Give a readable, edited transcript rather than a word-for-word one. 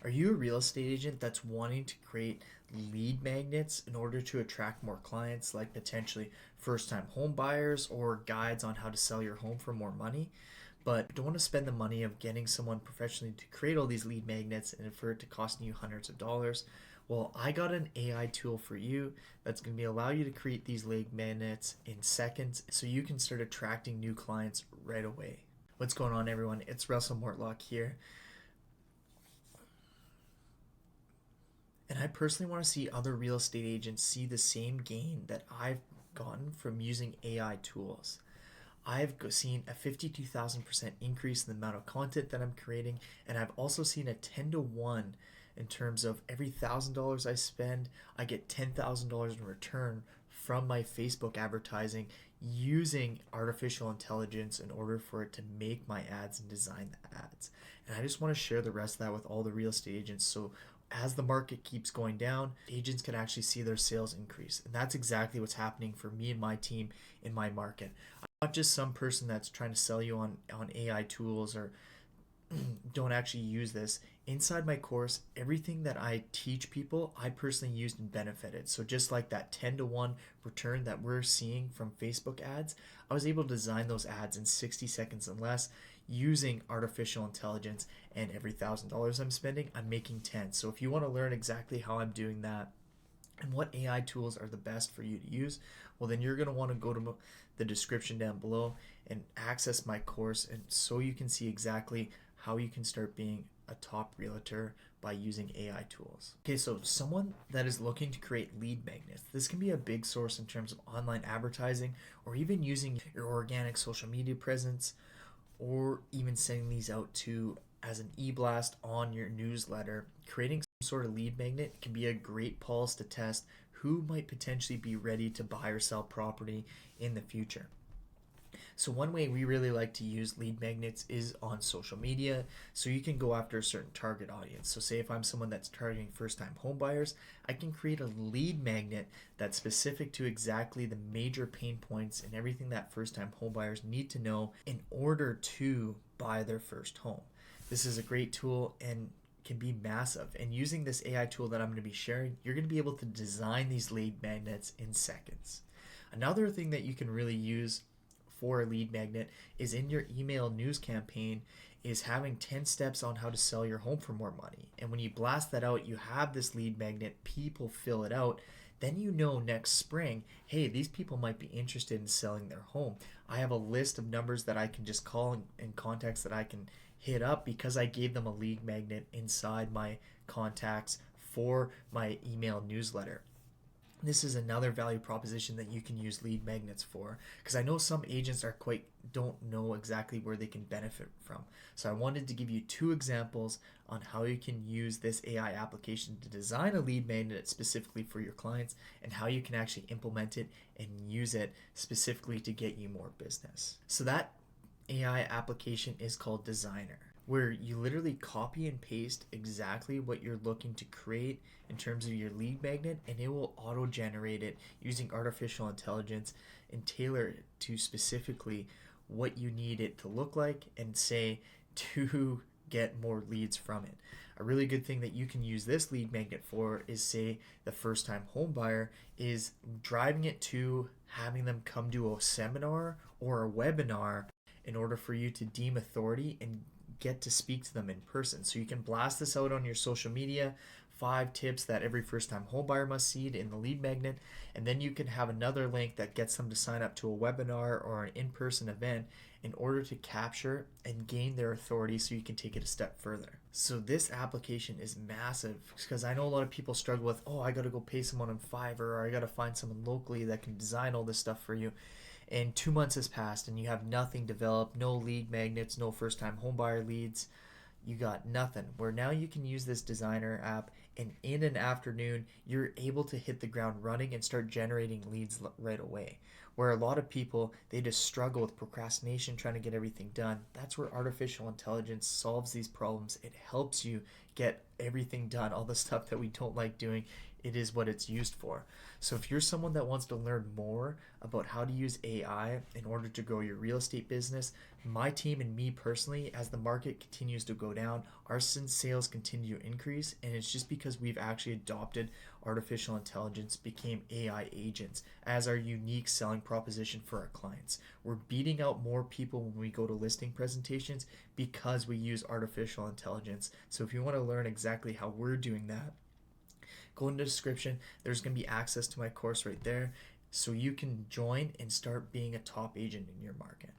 Are you a real estate agent that's wanting to create lead magnets in order to attract more clients, like potentially first time home buyers or guides on how to sell your home for more money? But don't want to spend the money of getting someone professionally to create all these lead magnets and for it to cost you hundreds of dollars. Well, I got an AI tool for you that's going to allow you to create these lead magnets in seconds so you can start attracting new clients right away. What's going on, everyone? It's Russell Mortlock here. And I personally want to see other real estate agents see the same gain that I've gotten from using AI tools. I've seen a 52,000% increase in the amount of content that I'm creating, and I've also seen a 10 to 1 in terms of every $1,000 I spend, I get $10,000 in return from my Facebook advertising using artificial intelligence in order for it to make my ads and design the ads. And I just want to share the rest of that with all the real estate agents so as the market keeps going down, agents can actually see their sales increase. And that's exactly what's happening for me and my team in my market. I'm not just some person that's trying to sell you on AI tools or don't actually use this. Inside my course, everything that I teach people, I personally used and benefited. So just like that 10 to 1 return that we're seeing from Facebook ads, I was able to design those ads in 60 seconds and less using artificial intelligence, and every $1,000 I'm spending, I'm making 10. So if you want to learn exactly how I'm doing that and what AI tools are the best for you to use, well, then you're going to want to go to the description down below and access my course, and so you can see exactly how you can start being a top realtor by using AI tools. Okay, so someone that is looking to create lead magnets, this can be a big source in terms of online advertising or even using your organic social media presence or even sending these out to as an e-blast on your newsletter. Creating some sort of lead magnet can be a great pulse to test who might potentially be ready to buy or sell property in the future. So one way we really like to use lead magnets is on social media. So you can go after a certain target audience. So say if I'm someone that's targeting first-time home buyers, I can create a lead magnet that's specific to exactly the major pain points and everything that first-time home buyers need to know in order to buy their first home. This is a great tool and can be massive. And using this AI tool that I'm going to be sharing, you're going to be able to design these lead magnets in seconds. Another thing that you can really use for a lead magnet is in your email news campaign is having 10 steps on how to sell your home for more money. And when you blast that out, you have this lead magnet, people fill it out, then you know next spring, hey, these people might be interested in selling their home. I have a list of numbers that I can just call and contacts that I can hit up because I gave them a lead magnet inside my contacts for my email newsletter. This is another value proposition that you can use lead magnets for, because I know some agents don't know exactly where they can benefit from. So I wanted to give you two examples on how you can use this AI application to design a lead magnet specifically for your clients and how you can actually implement it and use it specifically to get you more business. So that AI application is called Designer, where you literally copy and paste exactly what you're looking to create in terms of your lead magnet, and it will auto generate it using artificial intelligence and tailor it to specifically what you need it to look like and say to get more leads from it. A really good thing that you can use this lead magnet for is, say, the first time home buyer is driving it to having them come to a seminar or a webinar in order for you to deem authority and get to speak to them in person. So you can blast this out on your social media, 5 tips that every first time homebuyer must see in the lead magnet, and then you can have another link that gets them to sign up to a webinar or an in-person event in order to capture and gain their authority so you can take it a step further. So this application is massive because I know a lot of people struggle with, oh, I gotta go pay someone on Fiverr or I gotta find someone locally that can design all this stuff for you. And 2 months has passed and you have nothing developed, no lead magnets, no first time homebuyer leads. You got nothing. Where now you can use this designer app and in an afternoon you're able to hit the ground running and start generating leads right away. Where a lot of people, they just struggle with procrastination trying to get everything done. That's where artificial intelligence solves these problems. It helps you get everything done, all the stuff that we don't like doing. It is what it's used for. So if you're someone that wants to learn more about how to use AI in order to grow your real estate business, my team and me personally, as the market continues to go down, our sales continue to increase, and it's just because we've actually adopted artificial intelligence, became AI agents as our unique selling proposition for our clients. We're beating out more people when we go to listing presentations because we use artificial intelligence. So if you want to learn exactly how we're doing that, go in the description. There's going to be access to my course right there so you can join and start being a top agent in your market.